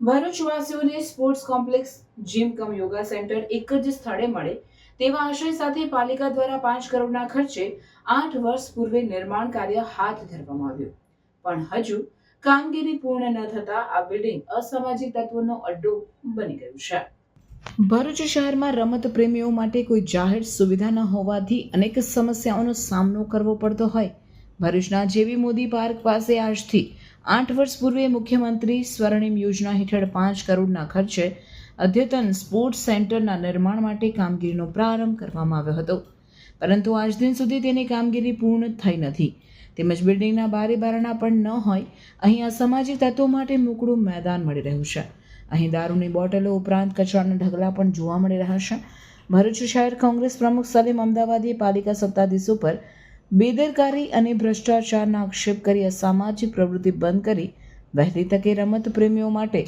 ભરૂચવાસીઓને sports complex, gym કમ yoga centre એક જ સ્થળે મળે તેવા આશય સાથે પાલિકા દ્વારા 5 કરોડના ખર્ચે 8 વર્ષ પૂર્વે નિર્માણ કાર્ય હાથ ધરવામાં આવ્યું, પણ હજુ કામગીરી પૂર્ણ ન થતા આ બિલ્ડિંગ અસામાજિક તત્વોનો અડ્ડો બની ગયું છે. ભરૂચ શહેરમાં રમત પ્રેમીઓ માટે કોઈ જાહેર સુવિધા ન હોવાથી અનેક સમસ્યાઓનો સામનો કરવો પડતો હોય. ભરૂચના જેવી મોદી પાર્ક પાસે આજથી 8 વર્ષ પૂર્વે મુખ્યમંત્રી સ્વર્ણિમ યોજના હેઠળ 5 કરોડના ખર્ચે અદ્યતન સ્પોર્ટ્સ સેન્ટરના નિર્માણ માટે કામગીરીનો પ્રારંભ કરવામાં આવ્યો હતો, પરંતુ આજ દિન સુધી તેની કામગીરી પૂર્ણ થઈ નથી, તેમજ બિલ્ડિંગના બારી બારણા પણ ન હોય. અહીં અસામાજિક તત્વો માટે મોકળું મેદાન મળી રહ્યું છે. અહીં દારૂની બોટલો ઉપરાંત કચરાના ઢગલા પણ જોવા મળી રહ્યા છે. ભરૂચ શહેર કોંગ્રેસ પ્રમુખ સલીમ અમદાવાદીએ પાલિકા સત્તાધીશો પર બેદરકારી અને ભ્રષ્ટાચારના આક્ષેપ કરી અસામાજિક પ્રવૃત્તિ બંધ કરી વહેલી તકે રમત પ્રેમીઓ માટે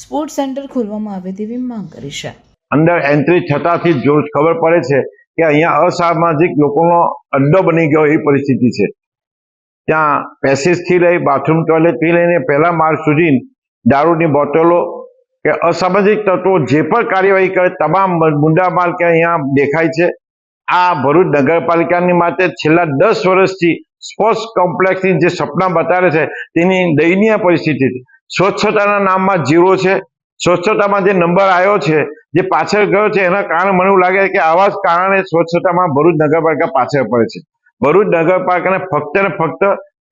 સ્પોર્ટ્સ સેન્ટર ખોલવામાં આવે તેવી માંગ કરી છે. અંદર એન્ટ્રી થતાથી જ ખબર પડે છે કે અહીંયા અસામાજિક લોકોનો અડ્ડો બની ગયો એવી પરિસ્થિતિ છે. ત્યાં પેસેજથી લઈ બાથરૂમ ટોયલેટથી લઈને પહેલા માળ સુધી દારૂની બોટલો કે અસામાજિક તત્વો જે પણ કાર્યવાહી કરે તમામ મુદ્દામાલ કે અહીંયા દેખાય છે. આ ભરૂચ નગરપાલિકાની માટે છેલ્લા 10 વર્ષથી સ્પોર્ટ્સ કોમ્પ્લેક્સની જે સપના બતાવે છે તેની દયનીય પરિસ્થિતિ છે. સ્વચ્છતાના નામમાં ઝીરો છે. સ્વચ્છતામાં જે નંબર આવ્યો છે, જે પાછળ ગયો છે, એના કારણે મને એવું લાગે કે આવા જ કારણે સ્વચ્છતામાં ભરૂચ નગરપાલિકા પાછળ પડે છે. ભરૂચ નગરપાલિકાને ફક્ત ને ફક્ત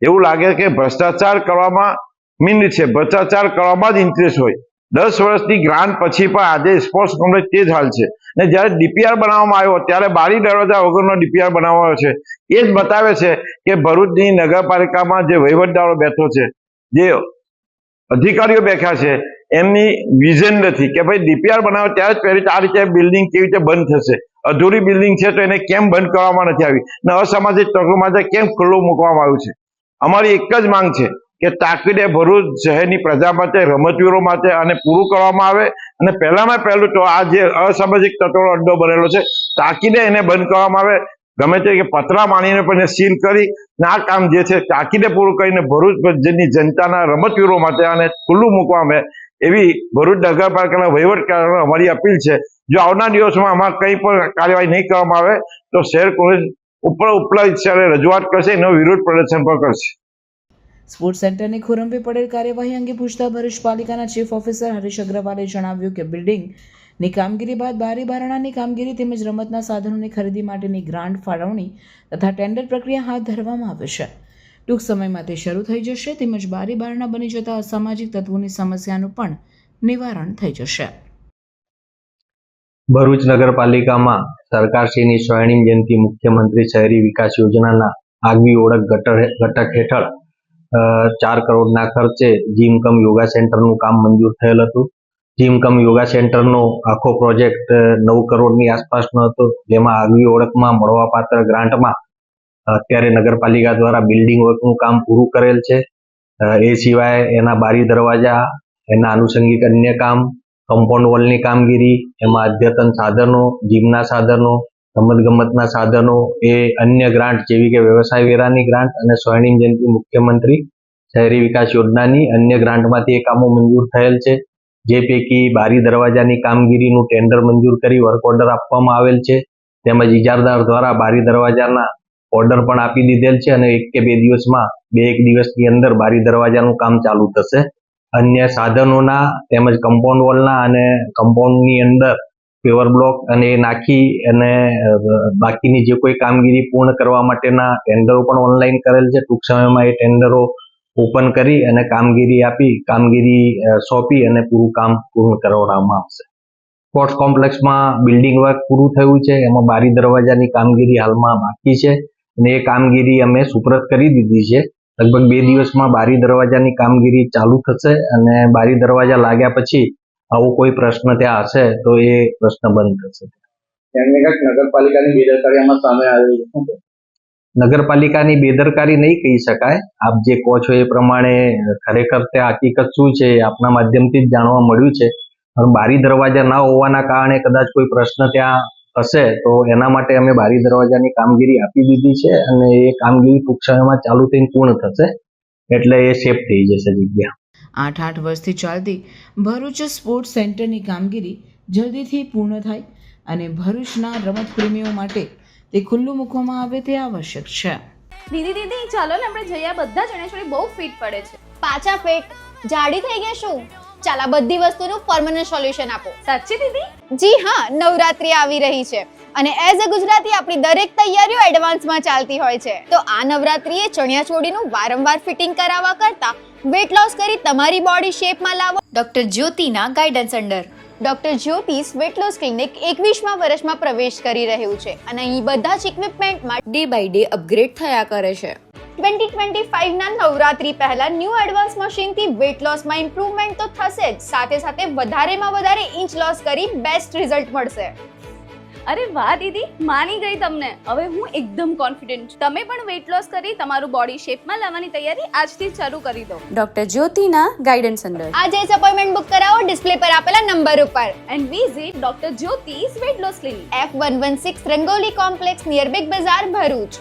એવું લાગે કે ભ્રષ્ટાચાર કરવામાં મીંડ છે, ભ્રષ્ટાચાર કરવામાં જ ઇન્ટરેસ્ટ હોય. 10 વર્ષની ગ્રાન્ટ પછી પણ આજે સ્પોર્ટ્સ કોમ્પ્લેક્સ તે જ હાલ છે. ને જ્યારે ડીપીઆર બનાવવામાં આવ્યો ત્યારે બારી દરવાજા વગરનો ડીપીઆર બનાવવામાં આવ્યો છે. એ જ બતાવે છે કે ભરૂચની નગરપાલિકામાં જે વહીવટદારો બેઠો છે, જે અધિકારીઓ બેઠા છે, એમની વિઝન નથી કે ભાઈ ડીપીઆર બનાવો ત્યારે જ પહેલી આ રીતે બિલ્ડિંગ કેવી રીતે બંધ થશે. અધૂરી બિલ્ડિંગ છે તો એને કેમ બંધ કરવામાં નથી આવી ને અસામાજિક તત્વો માટે કેમ ખુલ્લું મૂકવામાં આવ્યું છે. અમારી એક જ માંગ છે કે તાકીદે ભરૂચ શહેરની પ્રજા માટે, રમતવીરો માટે અને પૂરું કરવામાં આવે અને પહેલામાં પહેલું તો આ જે અસામાજિક તત્વોનો અડ્ડો બનેલો છે તાકીદે એને બંધ કરવામાં આવે. ગમે તે કે પતરા માણીને પણ સીલ કરી ને આ કામ જે છે તાકીદે પૂરું કરીને ભરૂચની જનતાના રમતવીરો માટે આને ખુલ્લું મૂકવામાં આવે એવી ભરૂચ નગરપાલિકાના વહીવટદારોને અમારી અપીલ છે. જો આવનાર દિવસોમાં આમાં કંઈ પણ કાર્યવાહી નહીં કરવામાં આવે તો શહેર કોંગ્રેસ ઉપલા સ્તરે રજૂઆત કરશે, એનો વિરોધ પ્રદર્શન પણ કરશે. સ્પોર્ટ્સ સેન્ટરની ખોરંભે પડેલ કાર્યવાહી અંગે પૂછતા ભરૂચ પાલિકાના ચીફ ઓફિસર હરીશ અગ્રવાલે જણાવ્યું કે બિલ્ડિંગની કામગીરી બાદ બારી બારણાની કામગીરી તેમજ રમતના સાધનોની ખરીદી માટેની ગ્રાન્ટ ફાળવણી તથા ટેન્ડર પ્રક્રિયા હાથ ધરવામાં આવે છે. ટૂંક સમયમાં તે શરૂ થઈ જશે તેમજ બારી બારણા બની જતા અસામાજિક તત્વોની સમસ્યાનું પણ નિવારણ થઈ જશે. ભરૂચ નગરપાલિકામાં સરકારશ્રીની સ્વર્ણિમ જયંતિ મુખ્યમંત્રી શહેરી વિકાસ યોજનાના આગવી ઓળખ ઘટક હેઠળ 4 કરોડના ખર્ચે જીમ કમ યોગા સેન્ટરનું કામ મંજૂર થયેલ હતું. જીમ કમ યોગા સેન્ટરનો આખો પ્રોજેક્ટ 9 કરોડની આસપાસનો હતો, જેમાં આગવી ઓળખમાં મળવાપાત્ર ગ્રાન્ટમાં અત્યારે નગરપાલિકા દ્વારા બિલ્ડિંગ વર્કનું કામ પૂરું કરેલ છે. એ સિવાય એના બારી દરવાજા, એના આનુષંગિક અન્ય કામ, કમ્પાઉન્ડ વોલની કામગીરી, એમાં અદ્યતન સાધનો, જીમના સાધનો, રમતગમતના સાધનો, એ અન્ય ગ્રાન્ટ જેવી કે વ્યવસાય વેરાની ગ્રાન્ટ અને સ્વર્ણિમ જયંતિ મુખ્યમંત્રી શહેરી વિકાસ યોજનાની અન્ય ગ્રાન્ટમાંથી એ કામો મંજૂર થયેલ છે. જે પૈકી બારી દરવાજાની કામગીરીનું ટેન્ડર મંજૂર કરી વર્ક ઓર્ડર આપવામાં આવેલ છે, તેમજ ઇજારદાર દ્વારા બારી દરવાજાના ઓર્ડર પણ આપી દીધેલ છે અને 1 કે 2 દિવસમાં 2 દિવસની અંદર બારી દરવાજાનું કામ ચાલુ થશે. અન્ય સાધનોના તેમજ કમ્પાઉન્ડ વોલના અને કમ્પાઉન્ડની અંદર પેવર બ્લોક અને એ નાખી અને બાકીની જે કોઈ કામગીરી પૂર્ણ કરવા માટેના ટેન્ડરો પણ ઓનલાઈન કરેલ છે. ટૂંક સમયમાં એ ટેન્ડરો ઓપન કરી અને કામગીરી સોંપી અને પૂરું કામ પૂર્ણ કરવામાં આવશે. સ્પોર્ટ્સ કોમ્પ્લેક્સમાં બિલ્ડિંગ વર્ક પૂરું થયું છે, એમાં બારી દરવાજાની કામગીરી હાલમાં બાકી છે અને એ કામગીરી અમે સુપરત કરી દીધી છે. લગભગ 2 દિવસમાં બારી દરવાજાની કામગીરી ચાલુ થશે અને બારી દરવાજા લાગ્યા પછી આવો કોઈ પ્રશ્ન ત્યાં હશે તો એ પ્રશ્ન બંધ થશે. નગરપાલિકાની બેદરકારીમાં સામે આવી છે. નગરપાલિકાની બેદરકારી નહીં કહી શકાય. આપ જે કહો છો એ પ્રમાણે ખરેખર ત્યાં હકીકત શું છે આપના માધ્યમથી જ જાણવા મળ્યું છે. બારી દરવાજા ના હોવાના કારણે કદાચ કોઈ પ્રશ્ન ત્યાં હશે તો એના માટે અમે બારી દરવાજાની કામગીરી આપી દીધી છે અને એ કામગીરી ટૂંક સમયમાં ચાલુ થઈને પૂર્ણ થશે એટલે એ સેફ થઈ જશે જગ્યા. 8 વર્ષથી ચાલતી ભરૂચ સ્પોર્ટ્સ સેન્ટરની કામગીરી જલ્દીથી પૂર્ણ થાય અને ભરૂચના રમતપ્રેમીઓ માટે તે ખુલ્લું મૂકવામાં આવે તે આવશ્યક છે. દીદી ચાલો ને આપણે જઈએ, બધા ચણિયાચોળી બહુ ફિટ પડે છે. પાછા ફિટ જાડી થઈ ગયા શું? ચાલ આ બધી વસ્તુનું પરમનન્ટ સોલ્યુશન આપો. સાચી દીદી? જી હા, નવરાત્રી આવી રહી છે અને એઝ અ ગુજરાતી આપણી દરેક તૈયારીઓ એડવાન્સમાં ચાલતી હોય છે. તો આ નવરાત્રીએ ચણિયાચોળીનું વારંવાર ફિટિંગ કરાવવા કરતા વેટ લોસ કરી તમારી બોડી શેપમાં લાવો ડોક્ટર જ્યોતિના guidance under. Doctor Jyoti's weight loss clinic 21મા વર્ષમાં પ્રવેશ કરી રહ્યું છે અને અહીં બધા જ ઇક્વિપમેન્ટમાં ડે બાય ડે અપગ્રેડ થયા કરે છે. 2025ના નવરાત્રી પહેલા ન્યૂ એડવાન્સ મશીનથી વેટ લોસમાં ઇમ્પ્રુવમેન્ટ તો થશે જ, સાથે સાથે વધારેમાં વધારે ઇંચ લોસ કરી બેસ્ટ રિઝલ્ટ મળશે. અરે વાહ દીદી, માની ગઈ તમને. હવે હું એકદમ કોન્ફિડન્ટ છું. તમે પણ વેટ લોસ કરી તમારું બોડી શેપમાં લાવવાની તૈયારી આજથી જ શરૂ કરી દો ડોક્ટર જ્યોતિના ગાઈડન્સ અંડર. આજે જ અપોઇન્ટમેન્ટ બુક કરાવો ડિસ્પ્લે પર આપેલા નંબર ઉપર. And visit doctor Jyoti's weight loss clinic, F116 Rangoli complex near big Bazaar, Bharuch.